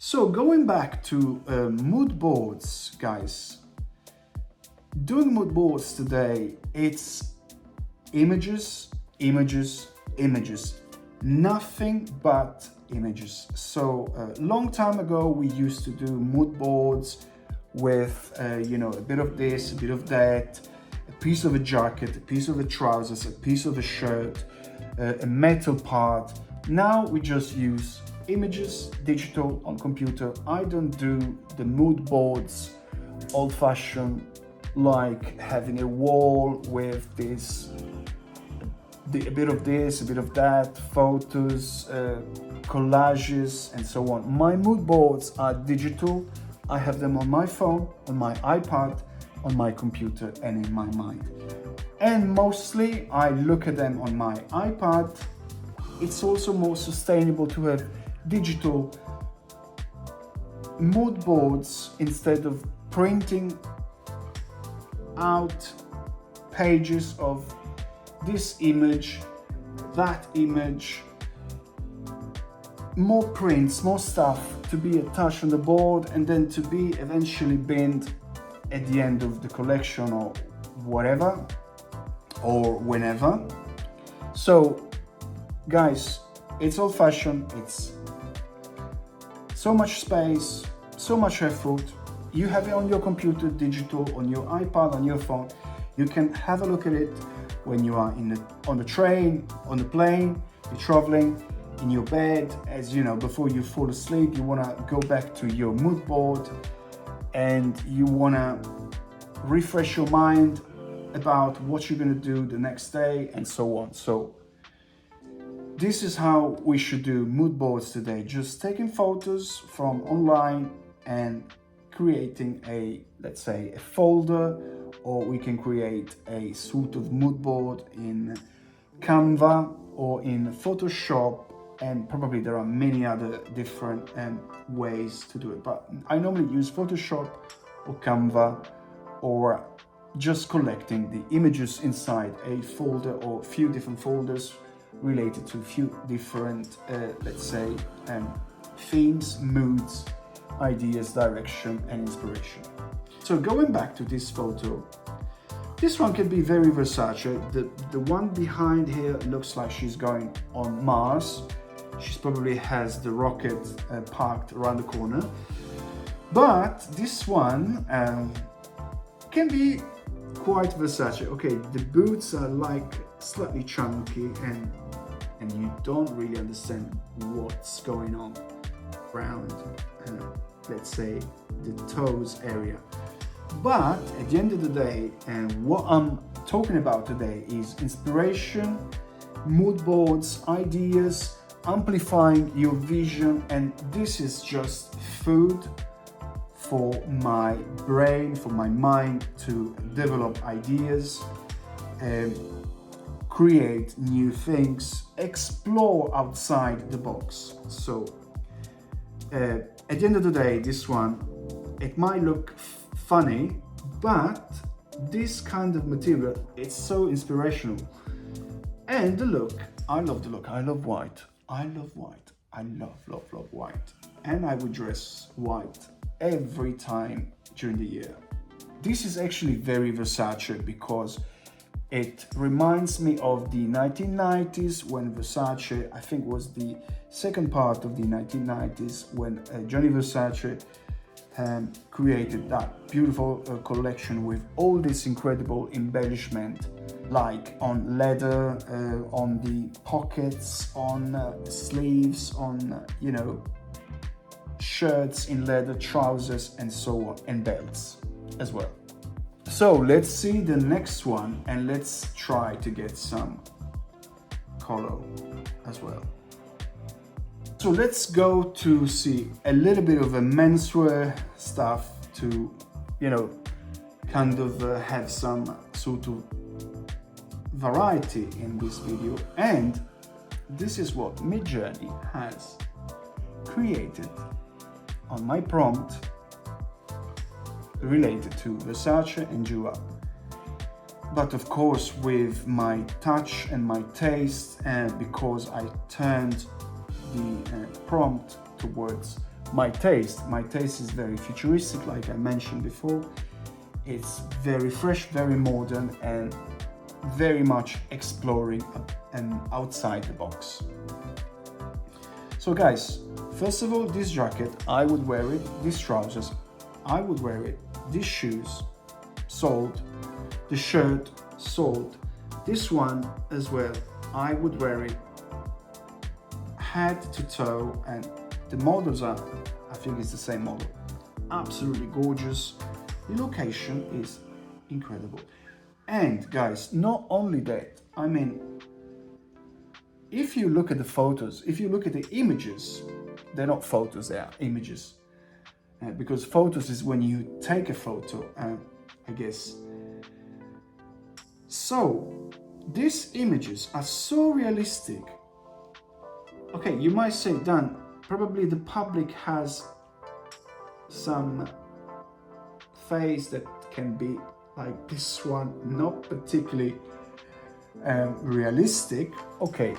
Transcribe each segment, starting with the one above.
So going back to mood boards, guys, doing mood boards today, it's images, images, images, nothing but images. So a long time ago, we used to do mood boards with, a bit of this, a bit of that, a piece of a jacket, a piece of a trousers, a piece of a shirt, a metal part. Now we just use images, digital on computer. I don't do the mood boards old-fashioned, like having a wall with this, a bit of this, a bit of that, photos, collages, and so on. My mood boards are digital. I have them on my phone, on my iPad, on my computer, and in my mind. And mostly I look at them on my iPad. It's also more sustainable to have digital mood boards instead of printing out pages of this image, that image, more prints, more stuff to be attached on the board and then to be eventually binned at the end of the collection or whatever or whenever. So guys, it's old-fashioned, it's so much space, so much effort. You have it on your computer, digital, on your iPad, on your phone. You can have a look at it when you are on the train, on the plane, you're traveling, in your bed, as you know, before you fall asleep, you want to go back to your mood board and you want to refresh your mind about what you're going to do the next day and so on. So this is how we should do mood boards today. Just taking photos from online and creating let's say a folder, or we can create a sort of mood board in Canva or in Photoshop, and probably there are many other different ways to do it. But I normally use Photoshop or Canva, or just collecting the images inside a folder or a few different folders related to a few different, let's say, themes, moods, ideas, direction, and inspiration. So going back to this photo, this one can be very Versace. The one behind here looks like she's going on Mars. She probably has the rocket parked around the corner. But this one can be quite Versace. Okay, the boots are like slightly chunky and you don't really understand what's going on around, let's say, the toes area. But at the end of the day, and what I'm talking about today is inspiration, mood boards, ideas, amplifying your vision, and this is just food for my brain, for my mind to develop ideas, create new things, explore outside the box. So at the end of the day, this one, it might look funny, but this kind of material, it's so inspirational. And the look, I love the look. I love white. I love white. I love white. And I would dress white every time during the year. This is actually very Versace because it reminds me of the 1990s when Versace, I think was the second part of the 1990s, when Gianni Versace created that beautiful collection with all this incredible embellishment, like on leather, on the pockets, on sleeves, on, shirts in leather, trousers, and so on, and belts as well. So let's see the next one and let's try to get some color as well. So let's go to see a little bit of a menswear stuff to, kind of have some sort of variety in this video. And this is what Midjourney has created on my prompt related to Versace and Dua. But of course with my touch and my taste, because I turned the prompt towards my taste is very futuristic, like I mentioned before. It's very fresh, very modern, and very much exploring and outside the box. So guys, first of all, this jacket, I would wear it. These trousers, I would wear it. These shoes, sold. The shirt, sold. This one as well, I would wear it head to toe, and the models are, I think it's the same model. Absolutely gorgeous. The location is incredible. And guys, not only that, I mean, if you look at the photos, if you look at the images, they're not photos, they are images. Because photos is when you take a photo, I guess. So, these images are so realistic. Okay, you might say, Dan, probably the public has some face that can be like this one, not particularly realistic. Okay,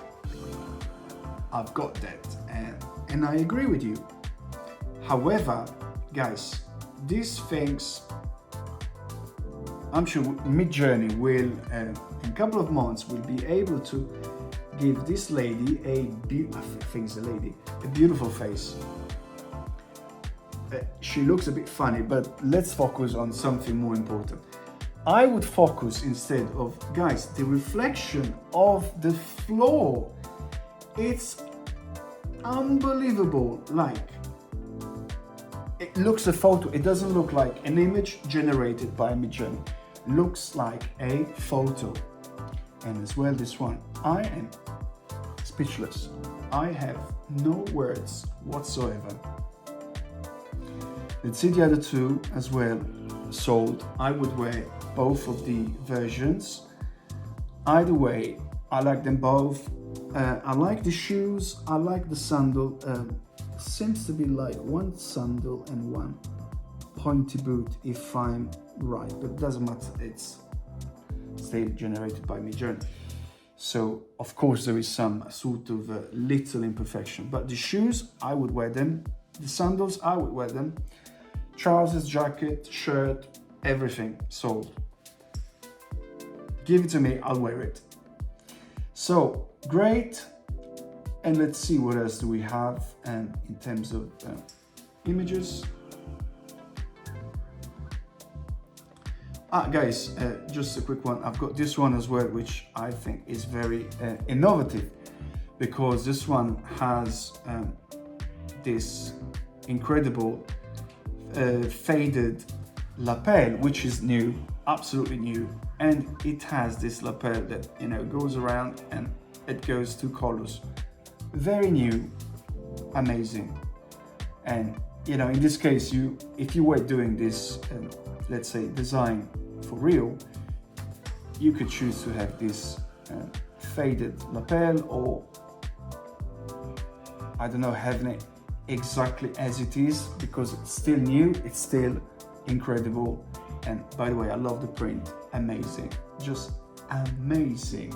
I've got that, and I agree with you. However, guys, these things, I'm sure Midjourney will, in a couple of months, will be able to give this lady a beautiful face. She looks a bit funny, but let's focus on something more important. I would focus instead of, guys, the reflection of the floor. It's unbelievable. Like, it looks a photo. It doesn't look like an image generated by Midjourney. Looks like a photo. And as well, this one, I am speechless. I have no words whatsoever. Let's see the other two as well, sold. I would wear both of the versions. Either way, I like them both. I like the shoes, I like the sandal. Seems to be like one sandal and one pointy boot, if I'm right, but it doesn't matter, it's still generated by Midjourney. So of course there is some sort of little imperfection, but the shoes, I would wear them. The sandals, I would wear them. Trousers, jacket, shirt, everything sold. Give it to me, I'll wear it. So great, and let's see what else do we have in terms of images. Guys, just a quick one. I've got this one as well, which I think is very innovative, because this one has this incredible faded lapel, which is new, absolutely new, and it has this lapel that, you know, goes around and it goes two colors. Very new, amazing. And you know, in this case, if you were doing this, let's say, design for real, you could choose to have this faded lapel, or I don't know, having it exactly as it is, because it's still new, it's still incredible. And by the way, I love the print, amazing, just amazing.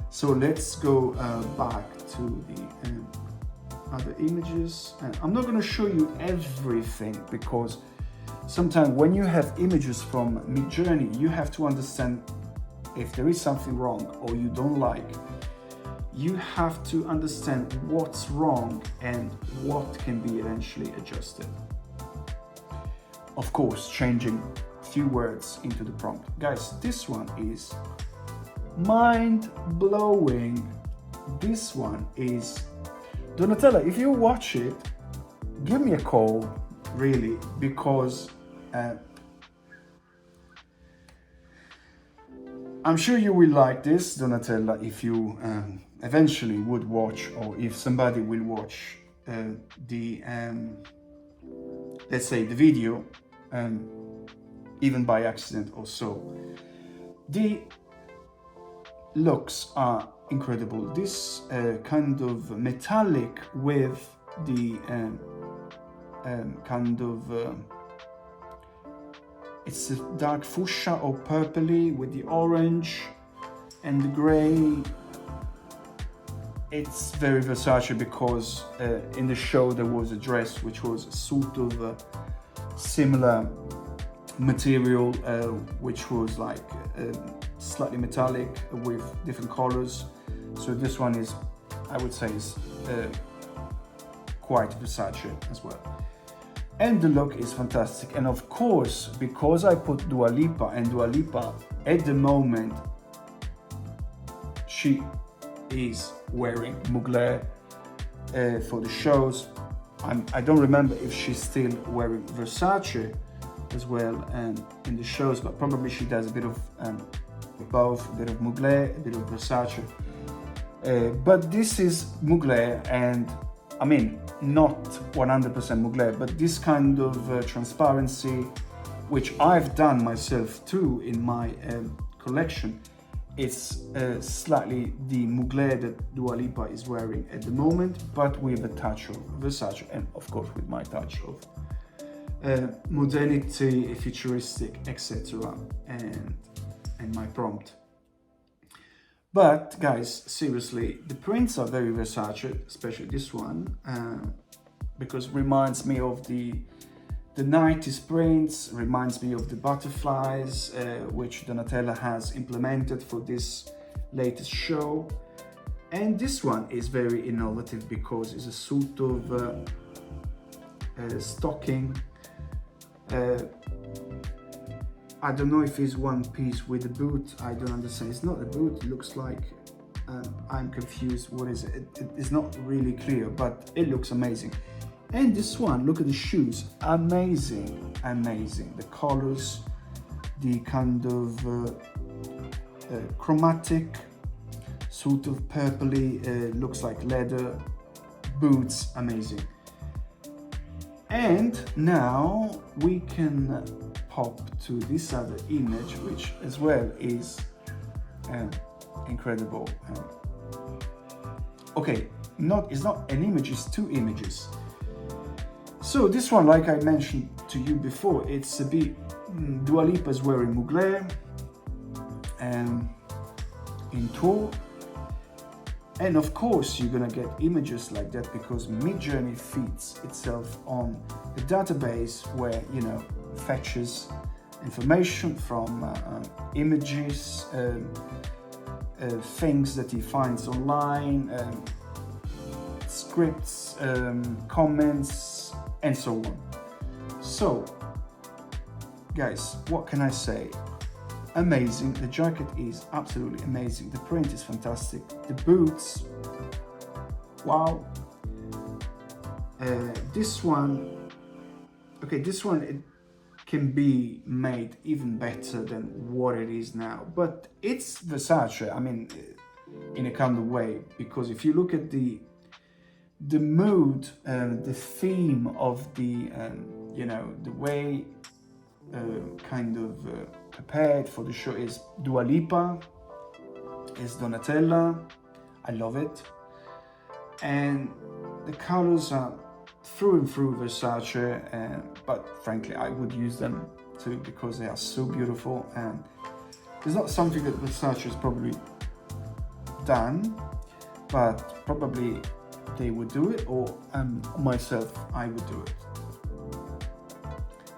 So let's go back to the other images. And I'm not going to show you everything, because sometimes when you have images from Midjourney, you have to understand if there is something wrong or you don't like. You have to understand what's wrong and what can be eventually adjusted. Of course, changing a few words into the prompt. Guys, this one is mind-blowing. This one is, Donatella, if you watch it, give me a call, really, because I'm sure you will like this, Donatella, if you eventually would watch, or if somebody will watch the let's say the video, even by accident or so. The looks are incredible. This kind of metallic with the kind of it's a dark fuchsia or purpley with the orange and the gray. it's very Versace because in the show there was a dress which was sort of similar material, which was like slightly metallic with different colors. So this one is, I would say, is quite Versace as well. And the look is fantastic. And of course, because I put Dua Lipa, and Dua Lipa at the moment, she is wearing Mugler for the shows. I don't remember if she's still wearing Versace as well in the shows, but probably she does a bit of both, a bit of Mugler, a bit of Versace. But this is Mugler, and I mean, not 100% Mugler, but this kind of transparency, which I've done myself too in my collection. It's slightly the Mugler that Dua Lipa is wearing at the moment, but with a touch of Versace, and of course with my touch of modernity, futuristic, etc. and my prompt. But guys, seriously, the prints are very Versace, especially this one, because it reminds me of the 90s prints, reminds me of the butterflies, which Donatella has implemented for this latest show. And this one is very innovative because it's a sort of stocking. I don't know if it's one piece with a boot. I don't understand. It's not a boot. It looks like, I'm confused. What is it? It's not really clear, but it looks amazing. And this one, look at the shoes. Amazing, amazing. The colors, the kind of chromatic, sort of purpley, looks like leather, boots, amazing. And now we can pop to this other image, which as well is incredible. Okay, it's not an image, it's two images. So this one, like I mentioned to you before, it's a bit Dua Lipa is wearing Mugler in tour. And of course, you're gonna get images like that because Midjourney feeds itself on the database where, you know, fetches information from images, things that he finds online, scripts, comments, and so on. So, guys, what can I say? Amazing. The jacket is absolutely amazing. The print is fantastic. The boots, wow. This one, okay, this one it can be made even better than what it is now, but it's Versace. I mean, in a kind of way, because if you look at the mood, the theme of the, you know, the way kind of prepared for the show is Dua Lipa, is Donatella. I love it. And the colors are through and through Versace, but frankly, I would use them too because they are so beautiful. And it's not something that Versace has probably done, but probably they would do it, or myself, I would do it.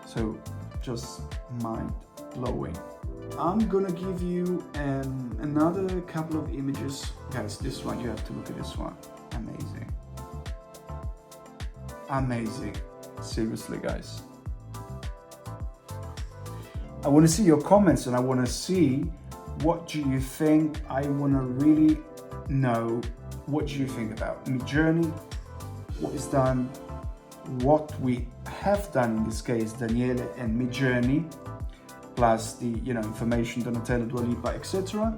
So just mind-blowing. I'm gonna give you another couple of images. Guys, this one, you have to look at this one. Amazing. Amazing. Seriously, guys. I want to see your comments and I want to see what do you think. I want to really know what do you think about Midjourney, what is done, what we have done in this case, Daniele and Midjourney, plus the, you know, information, Donatella, Dua Lipa, etc.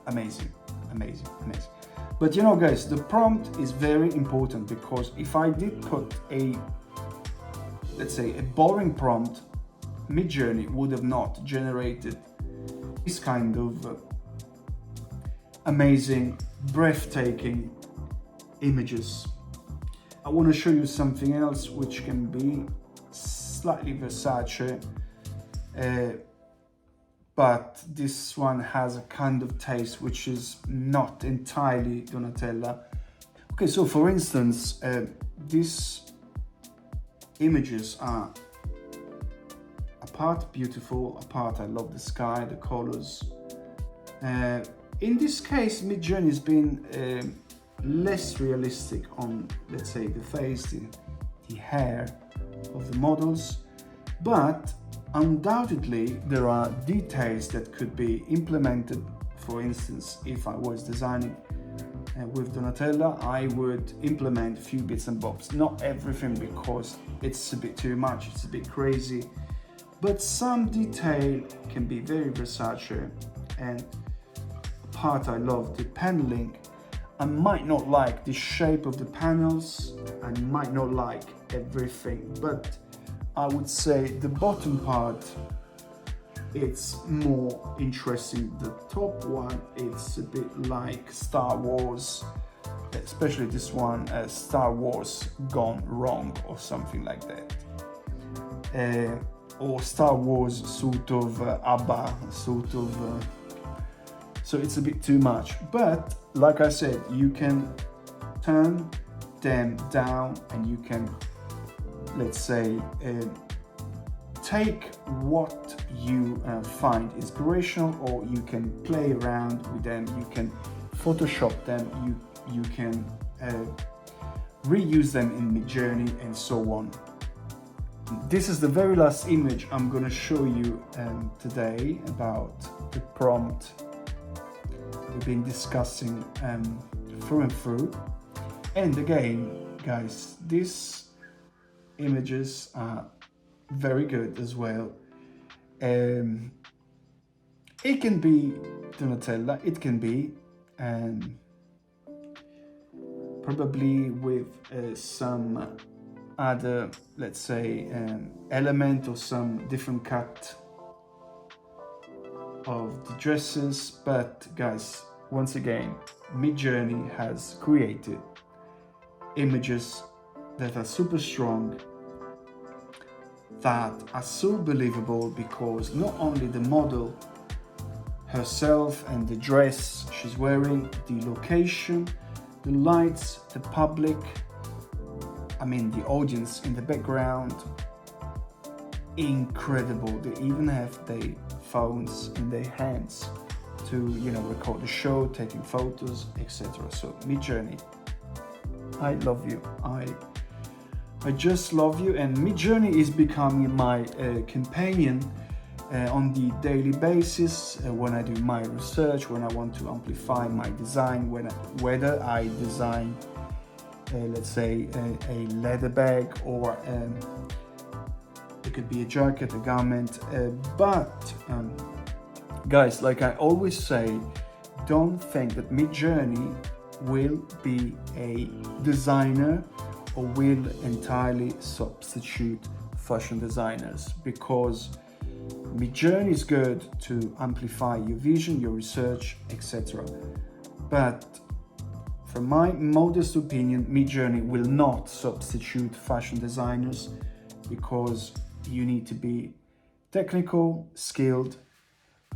Amazing, amazing, amazing. But you know, guys, the prompt is very important because if I did put a, let's say, a boring prompt, Midjourney would have not generated this kind of amazing, breathtaking images. I want to show you something else which can be slightly Versace, but this one has a kind of taste which is not entirely Donatella. Okay, so for instance, these images are a part beautiful, a part I love the sky, the colors. In this case, Midjourney has been less realistic on, let's say, the face, the hair of the models, but undoubtedly there are details that could be implemented. For instance, if I was designing with Donatella, I would implement a few bits and bobs, not everything because it's a bit too much, it's a bit crazy, but some detail can be very Versace. And part I love, the paneling. I might not like the shape of the panels, I might not like everything, but I would say the bottom part, it's more interesting. The top one, it's a bit like Star Wars, especially this one, Star Wars gone wrong or something like that. Or Star Wars sort of ABBA, sort of... So it's a bit too much, but like I said, you can turn them down and you can, let's say, take what you find inspirational, or you can play around with them, you can Photoshop them, you can reuse them in Midjourney and so on. This is the very last image I'm going to show you today about the prompt we've been discussing through and through. And again, guys, these images are very good as well. It can be Donatella, it can be probably with some other, let's say, element or some different cut of the dresses. But guys, once again, Midjourney has created images that are super strong, that are so believable, because not only the model herself and the dress she's wearing, the location, the lights, the public, I mean the audience in the background, incredible. They even have their phones in their hands to, you know, record the show, taking photos, etc. So Midjourney, I love you. I just love you, and Midjourney is becoming my companion on the daily basis when I do my research, when I want to amplify my design, whether I design, let's say, a leather bag, or it could be a jacket, a garment. But guys, like I always say, don't think that Midjourney will be a designer or will entirely substitute fashion designers, because Midjourney is good to amplify your vision, your research, etc. But from my modest opinion, Midjourney will not substitute fashion designers, because you need to be technical, skilled,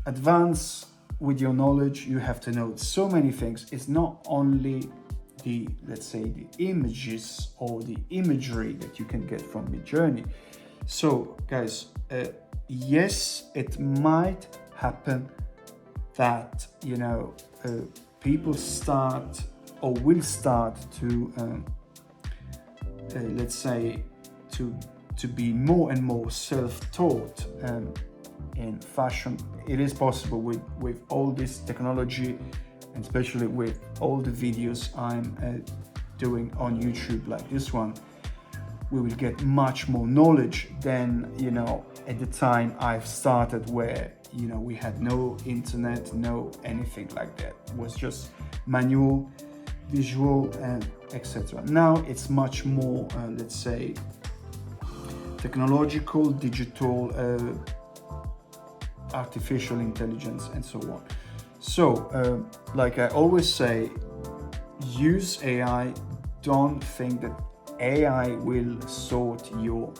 advanced with your knowledge. You have to know so many things. It's not only the, let's say, the images or the imagery that you can get from Midjourney. So guys, yes, it might happen that, you know, people start or will start to let's say, to be more and more self-taught in fashion. It is possible with all this technology, and especially with all the videos I'm doing on YouTube like this one. We will get much more knowledge than, you know, at the time I've started, where, you know, we had no internet, no anything like that. It was just manual, visual, and etc. Now it's much more, let's say, technological, digital, artificial intelligence, and so on. So, like I always say, use AI. Don't think that AI will sort your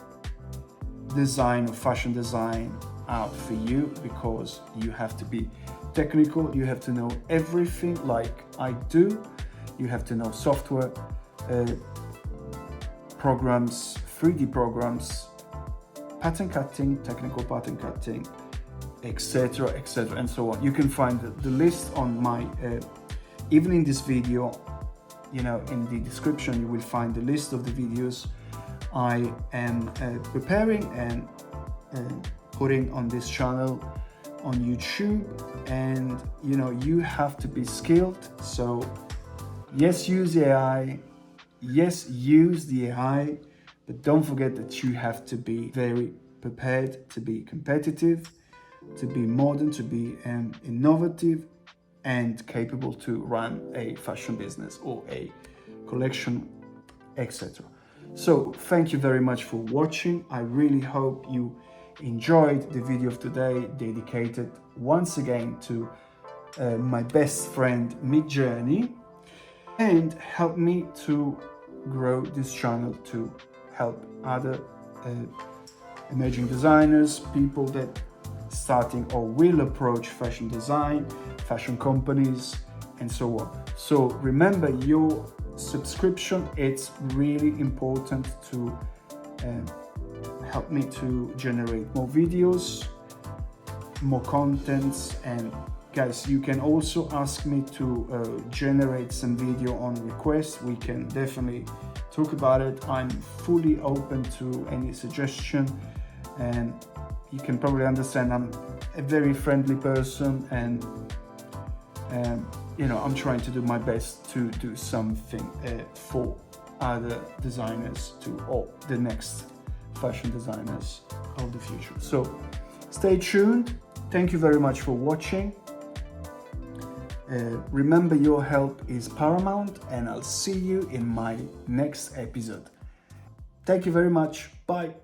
design or fashion design out for you, because you have to be technical, you have to know everything like I do. You have to know software, programs, 3D programs, pattern cutting, technical pattern cutting, etc., etc., and so on. You can find the list on my, even in this video, you know, in the description, you will find the list of the videos I am preparing and putting on this channel on YouTube. And you know, you have to be skilled. So yes, use AI. Yes, use the AI, but don't forget that you have to be very prepared to be competitive, to be modern, to be innovative, and capable to run a fashion business or a collection, etc. So thank you very much for watching. I really hope you enjoyed the video of today, dedicated once again to my best friend Midjourney, and help me to grow this channel to help other emerging designers, people that starting or will approach fashion design, fashion companies, and so on. So remember, your subscription, it's really important to help me to generate more videos, more contents. And guys, you can also ask me to generate some video on request. We can definitely talk about it. I'm fully open to any suggestion, and you can probably understand I'm a very friendly person, and you know, I'm trying to do my best to do something for other designers or the next fashion designers of the future. So stay tuned. Thank you very much for watching. Remember, your help is paramount, and I'll see you in my next episode. Thank you very much. Bye.